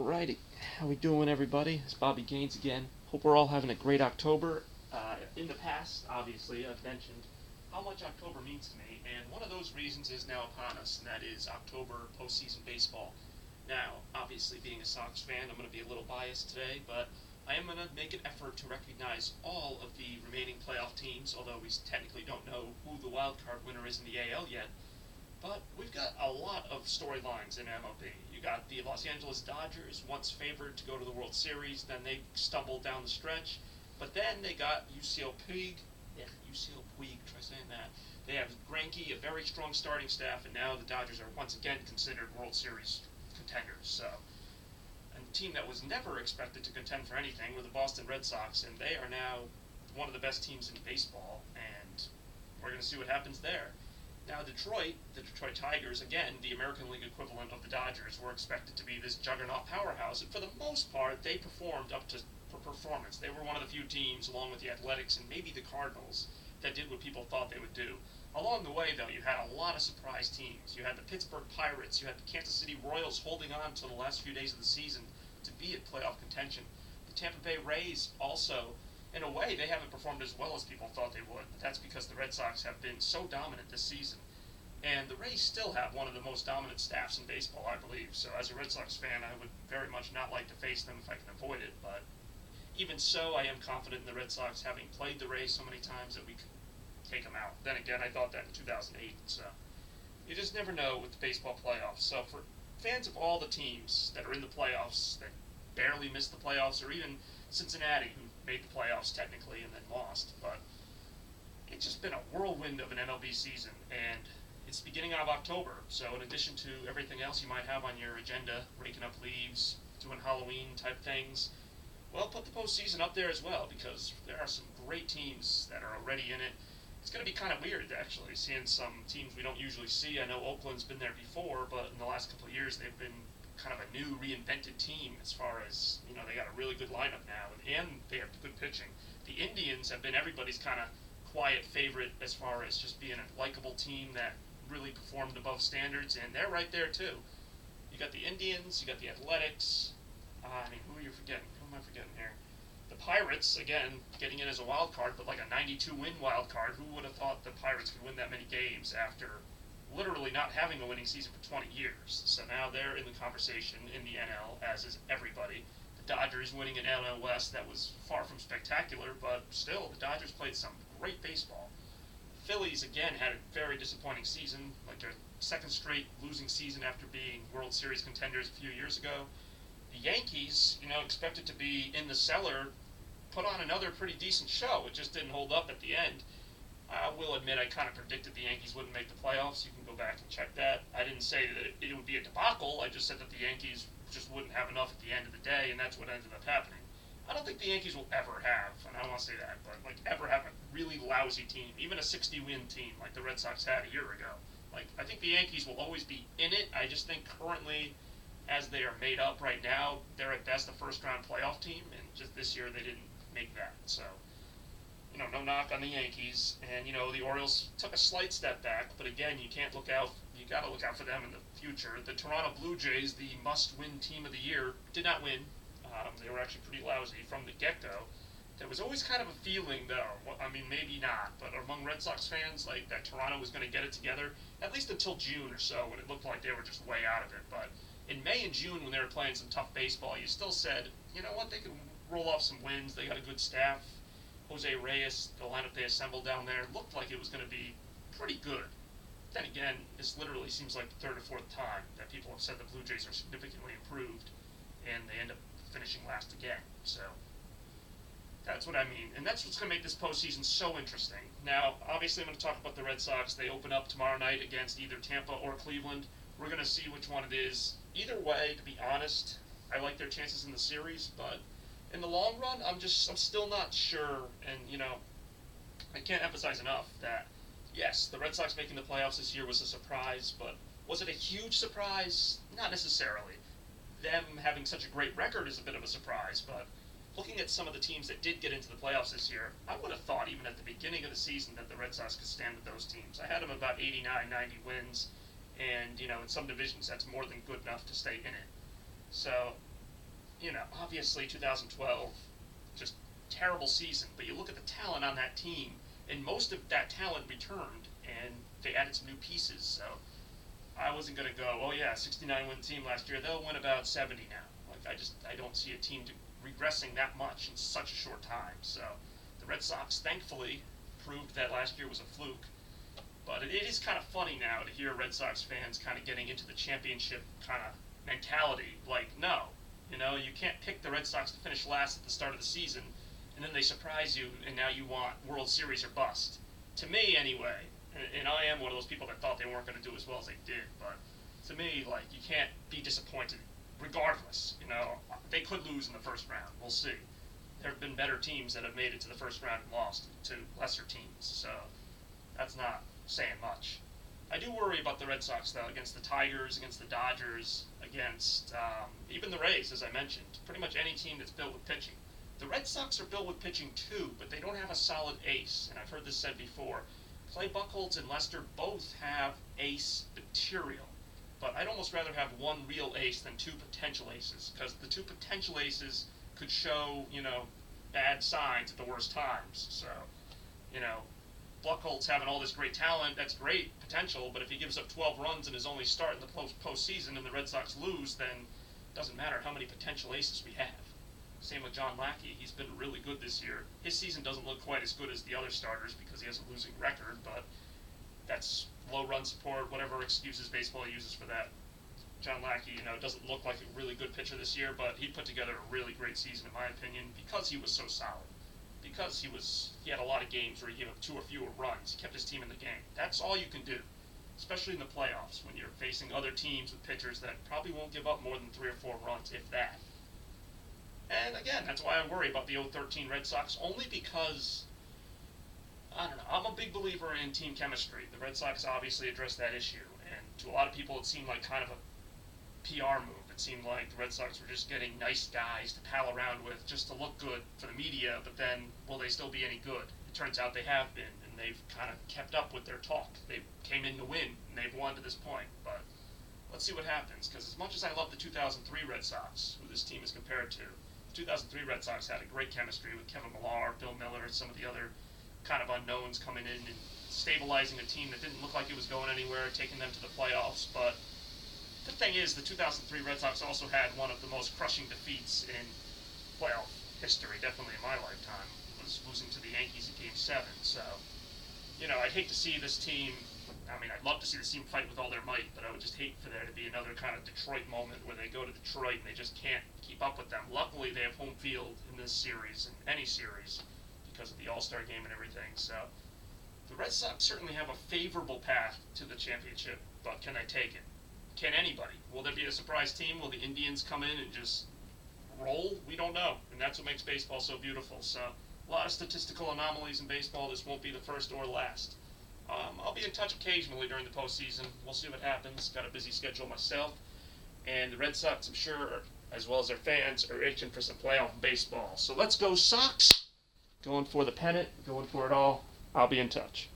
Alrighty, how we doing, everybody? It's Bobby Gaines again. Hope we're all having a great October. In the past, obviously, I've mentioned how much October means to me, and one of those reasons is now upon us, and that is October postseason baseball. Now, obviously, being a Sox fan, I'm going to be a little biased today, but I am going to make an effort to recognize all of the remaining playoff teams, although we technically don't know who the wild card winner is in the AL yet. But we've got a lot of storylines in MLB. You got the Los Angeles Dodgers, once favored to go to the World Series, then they stumbled down the stretch. But then they got UCL Puig. Yeah, UCL Puig, try saying that. They have Greinke, a very strong starting staff, and now the Dodgers are once again considered World Series contenders. So, a team that was never expected to contend for anything were the Boston Red Sox, and they are now one of the best teams in baseball, and we're going to see what happens there. Now, Detroit, the Detroit Tigers, again, the American League equivalent of the Dodgers, were expected to be this juggernaut powerhouse, and for the most part, they performed up to performance. They were one of the few teams, along with the Athletics and maybe the Cardinals, that did what people thought they would do. Along the way, though, you had a lot of surprise teams. You had the Pittsburgh Pirates, you had the Kansas City Royals holding on to the last few days of the season to be in playoff contention. The Tampa Bay Rays also, in a way, they haven't performed as well as people thought they would, but that's because the Red Sox have been so dominant this season. And the Rays still have one of the most dominant staffs in baseball, I believe. So as a Red Sox fan, I would very much not like to face them if I can avoid it. But even so, I am confident in the Red Sox, having played the Rays so many times, that we could take them out. Then again, I thought that in 2008. So you just never know with the baseball playoffs. So for fans of all the teams that are in the playoffs, that barely missed the playoffs, or even Cincinnati, who made the playoffs technically and then lost, but it's just been a whirlwind of an MLB season, and it's the beginning of October, so in addition to everything else you might have on your agenda, raking up leaves, doing Halloween type things, well, put the postseason up there as well, because there are some great teams that are already in it. It's going to be kind of weird, actually, seeing some teams we don't usually see. I know Oakland's been there before, but in the last couple of years they've been kind of a new, reinvented team as far as, they got a really good lineup now, and they have good pitching. The Indians have been everybody's kind of quiet favorite as far as just being a likable team that really performed above standards, and they're right there too. You got the Indians, you got the Athletics. Who are you forgetting? Who am I forgetting here? The Pirates, again, getting in as a wild card, but like a 92-win wild card. Who would have thought the Pirates could win that many games after literally not having a winning season for 20 years? So now they're in the conversation in the NL, as is everybody. The Dodgers winning an NL West that was far from spectacular, but still, the Dodgers played some great baseball. Phillies, again, had a very disappointing season, like their second straight losing season after being World Series contenders a few years ago. The Yankees, expected to be in the cellar, put on another pretty decent show. It just didn't hold up at the end. I will admit I kind of predicted the Yankees wouldn't make the playoffs. You can go back and check that. I didn't say that it would be a debacle. I just said that the Yankees just wouldn't have enough at the end of the day, and that's what ended up happening. I don't think the Yankees will ever have, and I don't want to say that, but ever have a really lousy team, even a 60-win team like the Red Sox had a year ago. I think the Yankees will always be in it. I just think currently, as they are made up right now, they're at best a first-round playoff team, and just this year they didn't make that. So, no knock on the Yankees, and the Orioles took a slight step back, but again, you got to look out for them in the future. The Toronto Blue Jays, the must-win team of the year, did not win. They were actually pretty lousy from the get-go. There was always kind of a feeling, though, maybe not, but among Red Sox fans, that Toronto was going to get it together, at least until June or so, when it looked like they were just way out of it. But in May and June, when they were playing some tough baseball, you still said, you know what, they could roll off some wins. They got a good staff. Jose Reyes, the lineup they assembled down there, looked like it was going to be pretty good. Then again, this literally seems like the third or fourth time that people have said the Blue Jays are significantly improved, and they end up finishing last again. So that's what I mean, and that's what's going to make this postseason so interesting. Now, obviously, I'm going to talk about the Red Sox. They open up tomorrow night against either Tampa or Cleveland. We're going to see which one it is. Either way, to be honest, I like their chances in the series, but in the long run, I'm still not sure. And I can't emphasize enough that yes, the Red Sox making the playoffs this year was a surprise, but was it a huge surprise? Not necessarily. Them having such a great record is a bit of a surprise, but looking at some of the teams that did get into the playoffs this year, I would have thought even at the beginning of the season that the Red Sox could stand with those teams. I had them about 89, 90 wins, and in some divisions that's more than good enough to stay in it. So obviously 2012, just terrible season. But you look at the talent on that team, and most of that talent returned, and they added some new pieces. So I wasn't going to go, oh yeah, 69 win team last year. They'll win about 70 now. I don't see a team regressing that much in such a short time. So the Red Sox, thankfully, proved that last year was a fluke. But it is kind of funny now to hear Red Sox fans kind of getting into the championship kind of mentality. Like, no, you can't pick the Red Sox to finish last at the start of the season, and then they surprise you, and now you want World Series or bust. To me, anyway, and I am one of those people that thought they weren't going to do as well as they did, but to me, you can't be disappointed regardless. They could lose in the first round. We'll see. There have been better teams that have made it to the first round and lost to lesser teams, so that's not saying much. I do worry about the Red Sox, though, against the Tigers, against the Dodgers, against even the Rays, as I mentioned. Pretty much any team that's built with pitching. The Red Sox are built with pitching, too, but they don't have a solid ace, and I've heard this said before. Clay Buchholz and Lester both have ace material, but I'd almost rather have one real ace than two potential aces, because the two potential aces could show, bad signs at the worst times. So, Buchholz having all this great talent, that's great potential, but if he gives up 12 runs in his only start in the postseason and the Red Sox lose, then it doesn't matter how many potential aces we have. Same with John Lackey. He's been really good this year. His season doesn't look quite as good as the other starters because he has a losing record, but that's low run support, whatever excuses baseball uses for that. John Lackey, doesn't look like a really good pitcher this year, but he put together a really great season, in my opinion, because he was so solid. Because he had a lot of games where he gave up 2 or fewer runs. He kept his team in the game. That's all you can do, especially in the playoffs when you're facing other teams with pitchers that probably won't give up more than 3 or 4 runs, if that. And again, that's why I worry about the 0-13 Red Sox, only because, I don't know, I'm a big believer in team chemistry. The Red Sox obviously addressed that issue, and to a lot of people it seemed like kind of a PR move. It seemed like the Red Sox were just getting nice guys to pal around with just to look good for the media, but then, will they still be any good? It turns out they have been, and they've kind of kept up with their talk. They came in to win, and they've won to this point, but let's see what happens, because as much as I love the 2003 Red Sox, who this team is compared to, the 2003 Red Sox had a great chemistry with Kevin Millar, Bill Miller, and some of the other kind of unknowns coming in and stabilizing a team that didn't look like it was going anywhere, taking them to the playoffs, but the thing is, the 2003 Red Sox also had one of the most crushing defeats in playoff history, definitely in my lifetime, was losing to the Yankees in Game 7. So, I'd hate to see this team, I'd love to see this team fight with all their might, but I would just hate for there to be another kind of Detroit moment where they go to Detroit and they just can't keep up with them. Luckily, they have home field in this series, in any series, because of the All-Star game and everything. So, the Red Sox certainly have a favorable path to the championship, but can they take it? Can anybody? Will there be a surprise team? Will the Indians come in and just roll? We don't know, and that's what makes baseball so beautiful. So, a lot of statistical anomalies in baseball. This won't be the first or last. I'll be in touch occasionally during the postseason. We'll see what happens. Got a busy schedule myself, and the Red Sox, I'm sure, as well as their fans, are itching for some playoff baseball. So let's go Sox! Going for the pennant, going for it all. I'll be in touch.